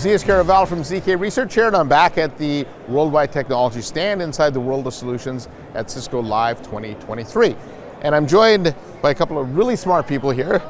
Zeus Caraval from ZK Research here, and I'm back at the Worldwide Technology stand inside the World of Solutions at Cisco Live 2023. And I'm joined by a couple of really smart people here.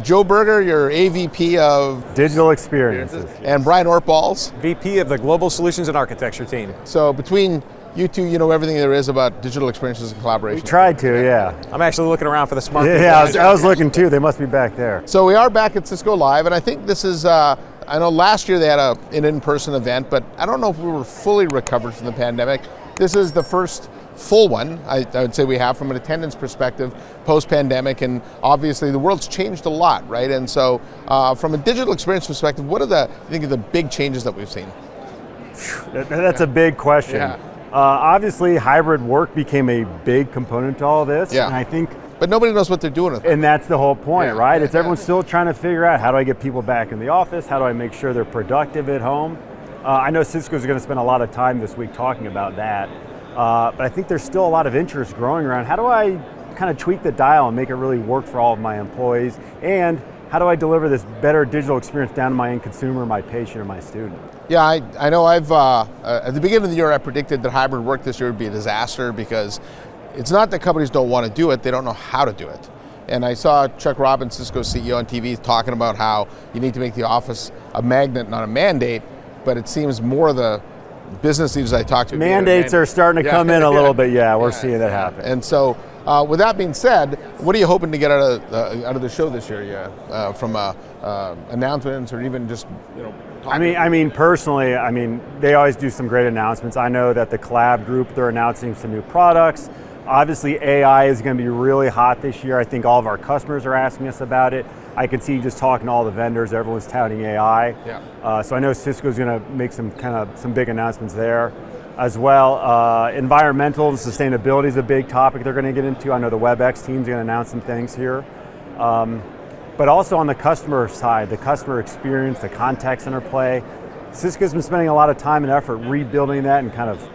Joe Berger, your AVP of Digital Experiences. And Brian Ortbals, VP of the Global Solutions and Architecture team. So between you two, you know everything there is about digital experiences and collaboration. We tried to, yeah. I'm actually looking around for the smart people. Yeah, I was looking too. They must be back there. So we are back at Cisco Live, and I think this is, I know last year they had an in-person event, but I don't know if we were fully recovered from the pandemic. This is the first full one, I would say we have from an attendance perspective post-pandemic, and obviously the world's changed a lot, right? And so from a digital experience perspective, what are the big changes that we've seen? That's a big question. Yeah. Obviously, hybrid work became a big component to all this, yeah. And I think... But nobody knows what they're doing with it. And that's the whole point, yeah. right? It's everyone's still trying to figure out, how do I get people back in the office? How do I make sure they're productive at home? I know Cisco's going to spend a lot of time this week talking about that, but I think there's still a lot of interest growing around, how do I kind of tweak the dial and make it really work for all of my employees? And how do I deliver this better digital experience down to my end consumer, my patient, or my student? Yeah, I know at the beginning of the year I predicted that hybrid work this year would be a disaster because it's not that companies don't want to do it, they don't know how to do it. And I saw Chuck Robbins, Cisco's CEO on TV, talking about how you need to make the office a magnet, not a mandate, but it seems more of the business leaders I talk to. Mandates are starting to come in a little bit, yeah, we're seeing that happen. And so, with that being said, what are you hoping to get out of the show this year? From announcements or even just I mean, personally, they always do some great announcements. I know that the Collab group, they're announcing some new products. Obviously, AI is going to be really hot this year. I think all of our customers are asking us about it. I can see just talking to all the vendors, everyone's touting AI. Yeah. So I know Cisco's going to make some big announcements there as well. Environmental and sustainability is a big topic they're going to get into. I know the Webex team's going to announce some things here. But also on the customer side, the customer experience, the contact center play, Cisco's been spending a lot of time and effort rebuilding that and kind of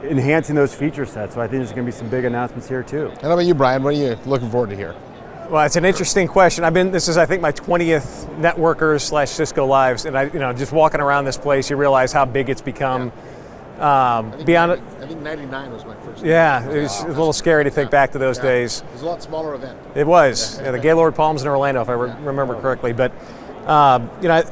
enhancing those feature sets. So I think there's going to be some big announcements here too. And how about you, Brian? What are you looking forward to hear? Well, it's an interesting question. This is I think my 20th Networkers / Cisco Lives, and just walking around this place, you realize how big it's become. I think 99 was my first. Yeah, it was a little scary to think back to those days. It was a lot smaller event. It was. The Gaylord Palms in Orlando, if I remember correctly. But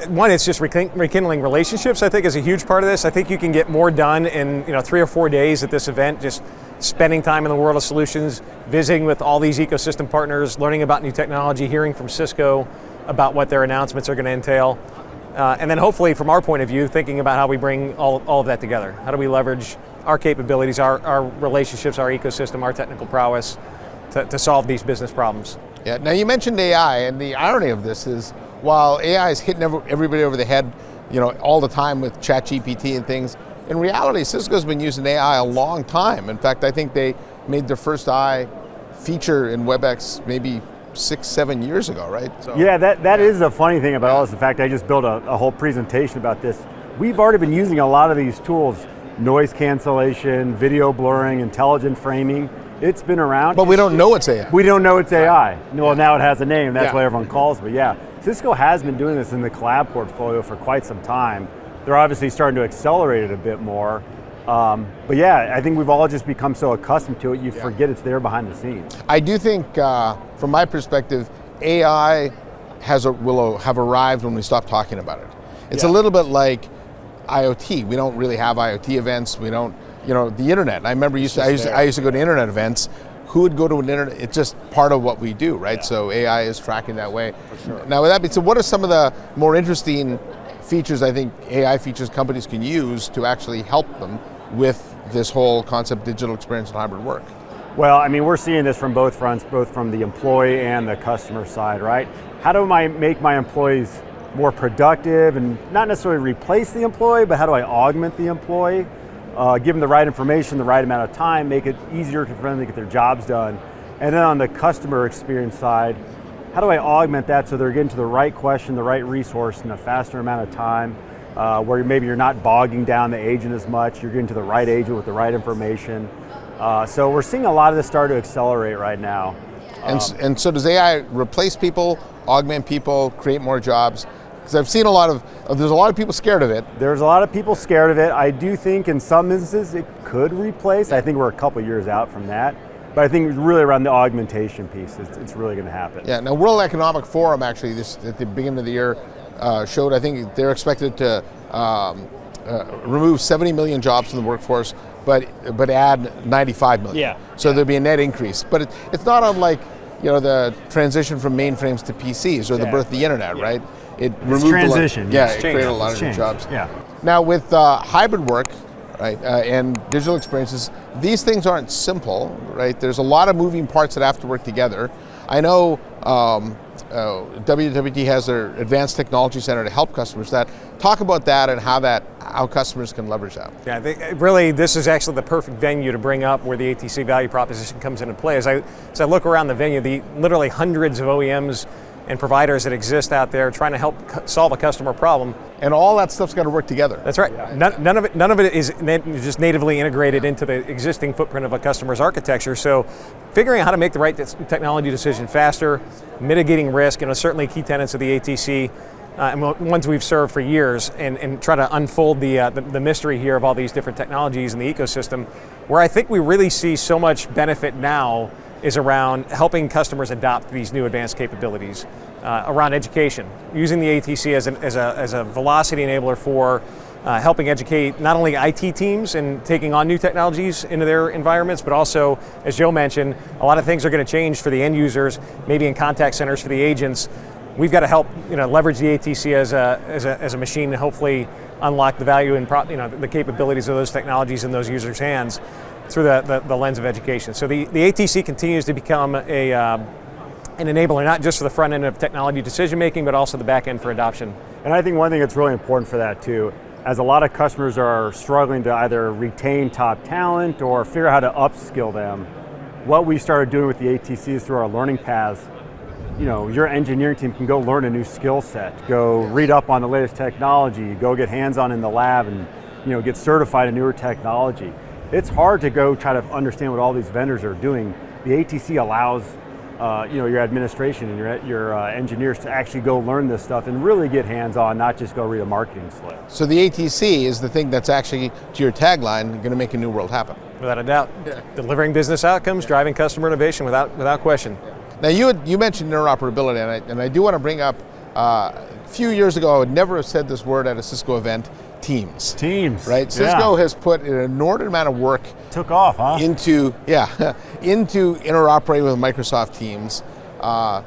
one, it's just rekindling relationships. I think is a huge part of this. I think you can get more done in 3 or 4 days at this event. Just spending time in the world of solutions, visiting with all these ecosystem partners, learning about new technology, hearing from Cisco about what their announcements are going to entail. And then hopefully from our point of view, thinking about how we bring all of that together. How do we leverage our capabilities, our relationships, our ecosystem, our technical prowess to solve these business problems? Yeah. Now you mentioned AI, and the irony of this is while AI is hitting everybody over the head, all the time with ChatGPT and things, in reality Cisco's been using AI a long time. In fact, I think they made their first AI feature in Webex maybe 6-7 years ago, right? So, yeah, that is a funny thing about all this. In fact, I just built a whole presentation about this. We've already been using a lot of these tools, noise cancellation, video blurring, intelligent framing. It's been around. But we don't know it's AI. We don't know it's AI. Well, now it has a name, that's why everyone calls it. But yeah, Cisco has been doing this in the Collab portfolio for quite some time. They're obviously starting to accelerate it a bit more. But yeah, I think we've all just become so accustomed to it, you forget it's there behind the scenes. I do think, from my perspective, AI will have arrived when we stop talking about it. It's a little bit like IoT. We don't really have IoT events. We don't, the internet. I remember I used to go to internet events. Who would go to an internet? It's just part of what we do, right? Yeah. So AI is tracking that way. For sure. Now with that being said, what are some of the more interesting features I think AI features companies can use to actually help them with this whole concept, digital experience and hybrid work? Well, we're seeing this from both fronts, both from the employee and the customer side, right? How do I make my employees more productive and not necessarily replace the employee, but how do I augment the employee? Give them the right information, the right amount of time, make it easier for them to get their jobs done. And then on the customer experience side, how do I augment that so they're getting to the right question, the right resource in a faster amount of time, where maybe you're not bogging down the agent as much, you're getting to the right agent with the right information. So we're seeing a lot of this start to accelerate right now. And so does AI replace people, augment people, create more jobs? Because I've seen there's a lot of people scared of it. There's a lot of people scared of it. I do think in some instances it could replace. I think we're a couple years out from that. But I think really around the augmentation piece, it's really going to happen. Yeah, now World Economic Forum actually at the beginning of the year showed, I think they're expected to remove 70 million jobs from the workforce, but add 95 million. Yeah. So there'll be a net increase. But it's not unlike the transition from mainframes to PCs or the birth of the internet, right? It removed transition. It created a lot of new jobs. Yeah. Now with hybrid work, right, and digital experiences, these things aren't simple, right? There's a lot of moving parts that have to work together. I know WWT has their Advanced Technology Center to help customers. Talk about that and how customers can leverage that. Yeah, I think really this is actually the perfect venue to bring up where the ATC value proposition comes into play. As I look around the venue, the literally hundreds of OEMs and providers that exist out there trying to help solve a customer problem. And all that stuff's got to work together. That's right. None of it is just natively integrated into the existing footprint of a customer's architecture. So figuring out how to make the right technology decision faster, mitigating risk, certainly key tenets of the ATC, and ones we've served for years, and try to unfold the mystery here of all these different technologies in the ecosystem. Where I think we really see so much benefit now is around helping customers adopt these new advanced capabilities around education, using the ATC as a velocity enabler for helping educate not only IT teams and taking on new technologies into their environments, but also, as Joe mentioned, a lot of things are going to change for the end users, maybe in contact centers for the agents. We've got to help leverage the ATC as a machine to hopefully unlock the value and the capabilities of those technologies in those users' hands through the lens of education. So the ATC continues to become an enabler, not just for the front end of technology decision making, but also the back end for adoption. And I think one thing that's really important for that too, as a lot of customers are struggling to either retain top talent or figure out how to upskill them, what we started doing with the ATC is through our learning paths. Your engineering team can go learn a new skill set, go read up on the latest technology, go get hands-on in the lab and get certified in newer technology. It's hard to go try to understand what all these vendors are doing. The ATC allows your administration and your engineers to actually go learn this stuff and really get hands-on, not just go read a marketing slip. So the ATC is the thing that's actually, to your tagline, going to make a new world happen. Without a doubt. Delivering business outcomes, driving customer innovation without question. Now you mentioned interoperability, and I do want to bring up, a few years ago I would never have said this word at a Cisco event, Teams. Teams. Right? Cisco has put an inordinate amount of work took off, huh? into interoperating with Microsoft Teams. How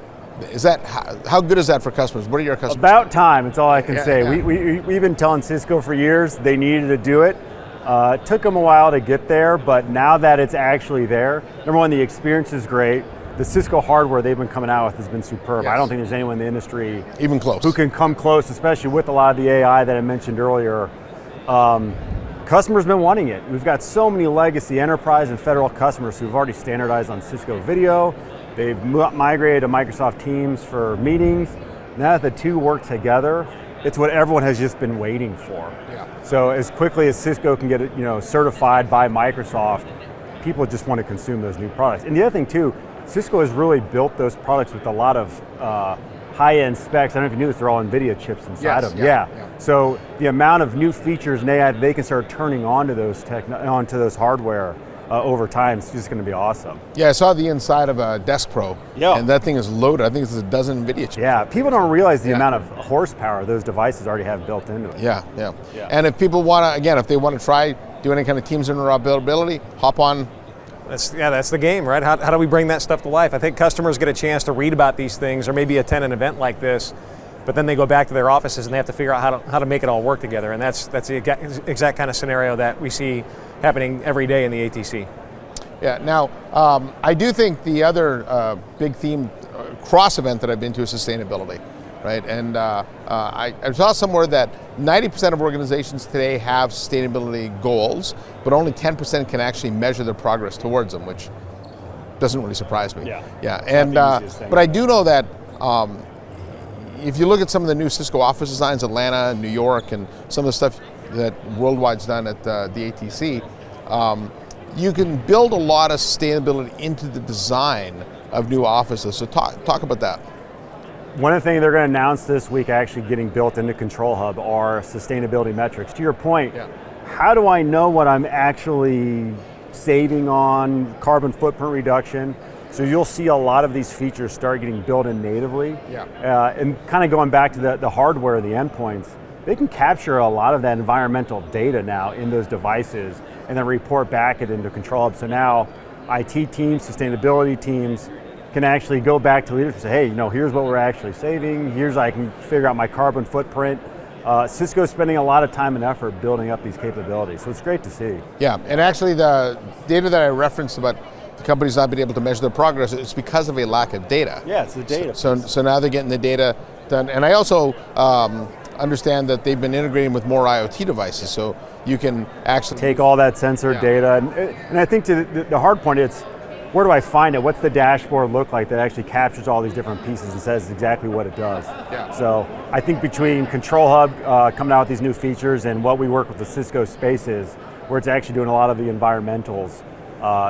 good is that for customers? What are your customers? About time, it's all I can say. Yeah. We've been telling Cisco for years they needed to do it. It took them a while to get there, but now that it's actually there, number one, the experience is great. The Cisco hardware they've been coming out with has been superb. Yes. I don't think there's anyone in the industry even close who can come close, especially with a lot of the AI that I mentioned earlier. Customers have been wanting it. We've got so many legacy enterprise and federal customers who've already standardized on Cisco video. They've migrated to Microsoft Teams for meetings. Now that the two work together, it's what everyone has just been waiting for. Yeah. So as quickly as Cisco can get it, certified by Microsoft, people just want to consume those new products. And the other thing too, Cisco has really built those products with a lot of high-end specs. I don't know if you knew this, they're all NVIDIA chips inside of them. Yeah. So the amount of new features and AI they can start turning onto those hardware over time is just going to be awesome. Yeah, I saw the inside of a Desk Pro, and that thing is loaded. I think it's a dozen NVIDIA chips. Yeah, people don't realize the amount of horsepower those devices already have built into it. Yeah. And if people want to, again, if they want to try doing any kind of Teams interoperability, hop on. That's the game, right? How do we bring that stuff to life? I think customers get a chance to read about these things or maybe attend an event like this, but then they go back to their offices and they have to figure out how to make it all work together. And that's the exact kind of scenario that we see happening every day in the ATC. Yeah, now I do think the other big theme cross event that I've been to is sustainability, right? And I saw somewhere that 90% of organizations today have sustainability goals, but only 10% can actually measure their progress towards them, which doesn't really surprise me. Yeah. And but I do know that if you look at some of the new Cisco office designs, Atlanta, New York, and some of the stuff that Worldwide's done at the ATC, you can build a lot of sustainability into the design of new offices. So talk about that. One of the things they're going to announce this week, actually getting built into Control Hub, are sustainability metrics. To your point, how do I know what I'm actually saving on carbon footprint reduction? So you'll see a lot of these features start getting built in natively. And kind of going back to the hardware, the endpoints, they can capture a lot of that environmental data now in those devices and then report back it into Control Hub. So now IT teams, sustainability teams can actually go back to leaders and say, hey, here's what we're actually saving, here's how I can figure out my carbon footprint. Cisco's spending a lot of time and effort building up these capabilities, so it's great to see. Yeah, and actually the data that I referenced about the companies not being able to measure their progress, it's because of a lack of data. Yeah, it's the data. So now they're getting the data done. And I also understand that they've been integrating with more IoT devices, so you can actually take all that sensor data. And I think the hard point is, where do I find it? What's the dashboard look like that actually captures all these different pieces and says exactly what it does? So I think between Control Hub coming out with these new features and what we work with the Cisco Spaces, where it's actually doing a lot of the environmentals,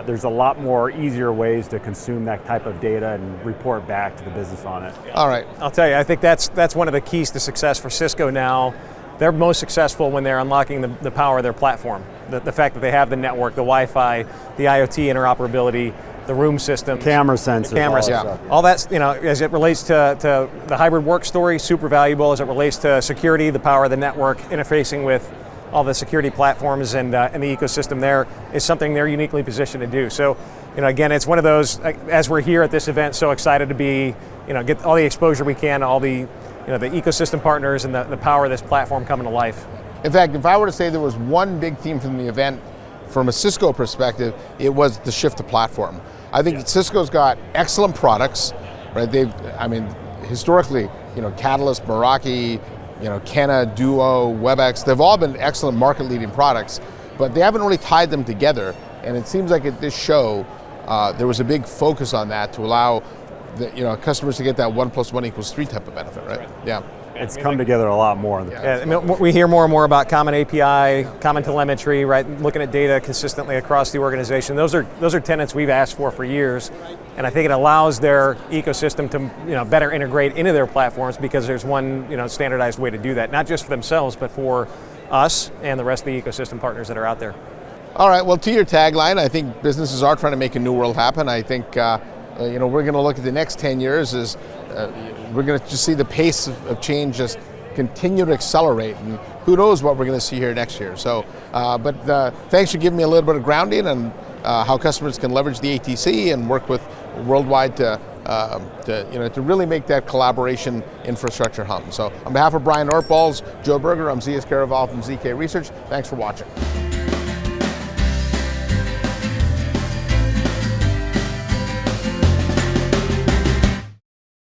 there's a lot more easier ways to consume that type of data and report back to the business on it. All right. I'll tell you, I think that's one of the keys to success for Cisco now. They're most successful when they're unlocking the power of their platform. The fact that they have the network, the Wi-Fi, the IoT interoperability, the room system, camera sensors, all that's, as it relates to the hybrid work story, super valuable. As it relates to security, the power of the network, interfacing with all the security platforms and the ecosystem there is something they're uniquely positioned to do. So, again, it's one of those, as we're here at this event, so excited to be, get all the exposure we can, all the, the ecosystem partners and the power of this platform coming to life. In fact, if I were to say there was one big theme from the event, from a Cisco perspective, it was the shift to platform. I think Cisco's got excellent products, right? Historically, Catalyst, Meraki, Kenna, Duo, Webex, they've all been excellent market-leading products, but they haven't really tied them together. And it seems like at this show, there was a big focus on that to allow customers to get that 1 + 1 = 3 type of benefit, right? Yeah. It's come together a lot more. We hear more and more about common API, common telemetry, right? Looking at data consistently across the organization. Those are tenets we've asked for years, and I think it allows their ecosystem to better integrate into their platforms because there's one standardized way to do that, not just for themselves, but for us and the rest of the ecosystem partners that are out there. All right. Well, to your tagline, I think businesses are trying to make a new world happen. I think we're going to look at the next 10 years as we're going to just see the pace of change just continue to accelerate, and who knows what we're going to see here next year. So, but thanks for giving me a little bit of grounding on how customers can leverage the ATC and work with worldwide to really make that collaboration infrastructure hum. So, on behalf of Brian Ortbals, Joe Berger, I'm ZS Caraval from ZK Research. Thanks for watching.